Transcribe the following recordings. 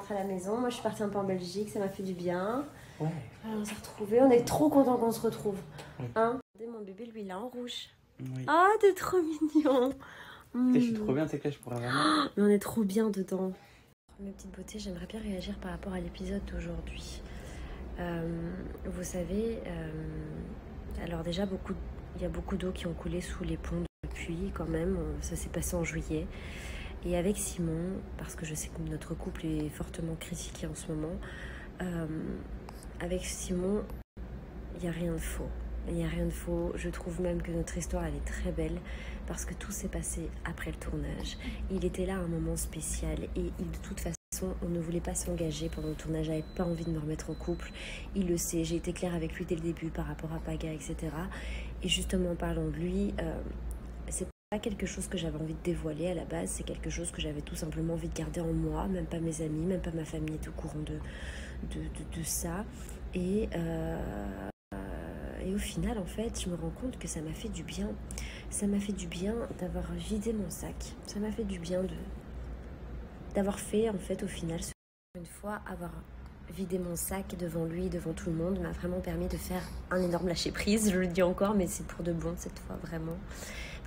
rentré à la maison. Moi, je suis partie un peu en Belgique, ça m'a fait du bien. Ouais. Alors, on s'est retrouvés, on est trop contents qu'on se retrouve. Oui. Hein? Mon bébé, lui, il est en rouge. Oui. Ah, t'es trop mignon. Je suis trop bien, c'est que là, je pourrais vraiment... Mais on est trop bien dedans. Mes petites beautés, j'aimerais bien réagir par rapport à l'épisode d'aujourd'hui. Vous savez, alors déjà, il y a beaucoup d'eau qui ont coulé sous les ponts depuis quand même. Ça s'est passé en juillet. Et avec Simon, parce que je sais que notre couple est fortement critiqué en ce moment, avec Simon, il n'y a rien de faux. Il n'y a rien de faux. Je trouve même que notre histoire, elle est très belle parce que tout s'est passé après le tournage. Il était là à un moment spécial et de toute façon, on ne voulait pas s'engager pendant le tournage. J'avais pas envie de me remettre en couple. Il le sait. J'ai été claire avec lui dès le début par rapport à Paga, etc. Et justement, en parlant de lui, c'est pas quelque chose que j'avais envie de dévoiler à la base. C'est quelque chose que j'avais tout simplement envie de garder en moi. Même pas mes amis, même pas ma famille est au courant de ça. Et au final, en fait, je me rends compte que ça m'a fait du bien. Ça m'a fait du bien d'avoir vidé mon sac. Ça m'a fait du bien d'avoir fait, en fait, au final, une fois, avoir vidé mon sac devant lui, devant tout le monde, m'a vraiment permis de faire un énorme lâcher-prise. Je le dis encore, mais c'est pour de bon cette fois, vraiment.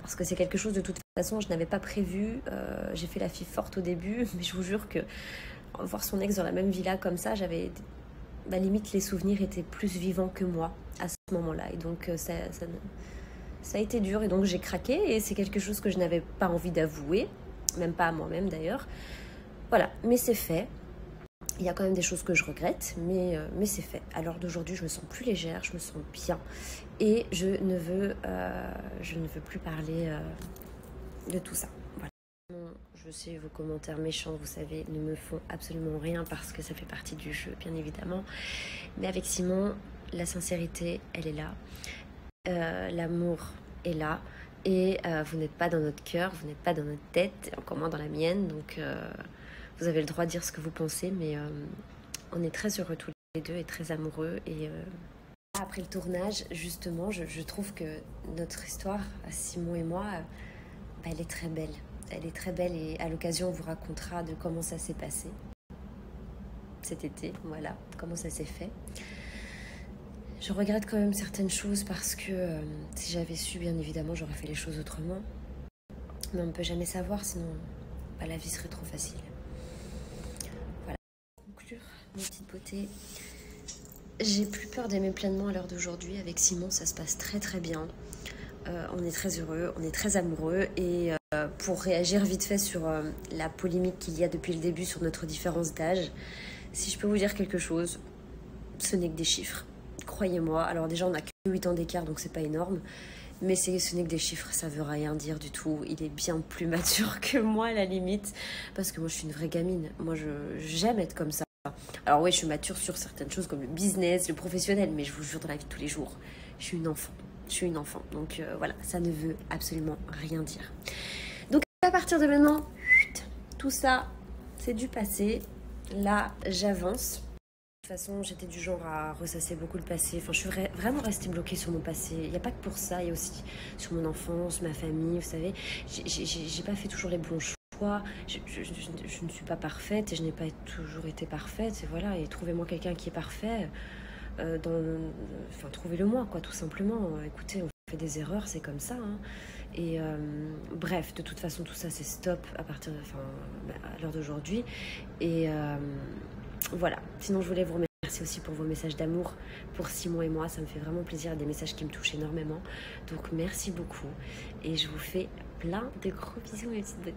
Parce que c'est quelque chose, de toute façon, je n'avais pas prévu. J'ai fait la fille forte au début, mais je vous jure que voir son ex dans la même villa comme ça, j'avais... limite, les souvenirs étaient plus vivants que moi à ce moment-là. Et donc, ça a été dur. Et donc, j'ai craqué. Et c'est quelque chose que je n'avais pas envie d'avouer. Même pas à moi-même, d'ailleurs. Voilà. Mais c'est fait. Il y a quand même des choses que je regrette. Mais c'est fait. À l'heure d'aujourd'hui, je me sens plus légère. Je me sens bien. Et je ne veux plus parler de tout ça. Voilà. Je sais, vos commentaires méchants, vous savez, ne me font absolument rien parce que ça fait partie du jeu, bien évidemment. Mais avec Simon, la sincérité, elle est là. L'amour est là. Et vous n'êtes pas dans notre cœur, vous n'êtes pas dans notre tête, encore moins dans la mienne. Donc, vous avez le droit de dire ce que vous pensez, mais on est très heureux tous les deux et très amoureux. Et après le tournage, justement, je trouve que notre histoire, Simon et moi, elle est très belle. Elle est très belle et à l'occasion, on vous racontera de comment ça s'est passé cet été, voilà, comment ça s'est fait. Je regrette quand même certaines choses parce que si j'avais su, bien évidemment, j'aurais fait les choses autrement. Mais on ne peut jamais savoir, sinon la vie serait trop facile. Voilà. Pour conclure, mes petites beautés, j'ai plus peur d'aimer pleinement à l'heure d'aujourd'hui. Avec Simon, ça se passe très très bien. On est très heureux, on est très amoureux et pour réagir vite fait sur la polémique qu'il y a depuis le début sur notre différence d'âge, si je peux vous dire quelque chose, ce n'est que des chiffres. Croyez-moi, alors déjà on n'a que 8 ans d'écart donc c'est pas énorme, mais ce n'est que des chiffres, ça veut rien dire du tout. Il est bien plus mature que moi à la limite, parce que moi je suis une vraie gamine, moi j'aime être comme ça. Alors oui, je suis mature sur certaines choses comme le business, le professionnel, mais je vous jure dans la vie de tous les jours, je suis une enfant. Je suis une enfant, donc voilà, ça ne veut absolument rien dire. Donc à partir de maintenant, tout ça, c'est du passé. Là, j'avance. De toute façon, j'étais du genre à ressasser beaucoup le passé. Enfin, je suis vraiment restée bloquée sur mon passé. Il n'y a pas que pour ça, il y a aussi sur mon enfance, ma famille, vous savez. J'ai pas fait toujours les bons choix. Je ne suis pas parfaite et je n'ai pas toujours été parfaite. Et voilà, et trouvez-moi quelqu'un qui est parfait. Trouvez-le moi, quoi, tout simplement. Écoutez, on fait des erreurs, c'est comme ça. Hein. Et bref, de toute façon, tout ça, c'est stop à partir à l'heure d'aujourd'hui. Et voilà. Sinon, je voulais vous remercier aussi pour vos messages d'amour pour Simon et moi. Ça me fait vraiment plaisir, des messages qui me touchent énormément. Donc, merci beaucoup. Et je vous fais plein de gros bisous, mes petites beautés.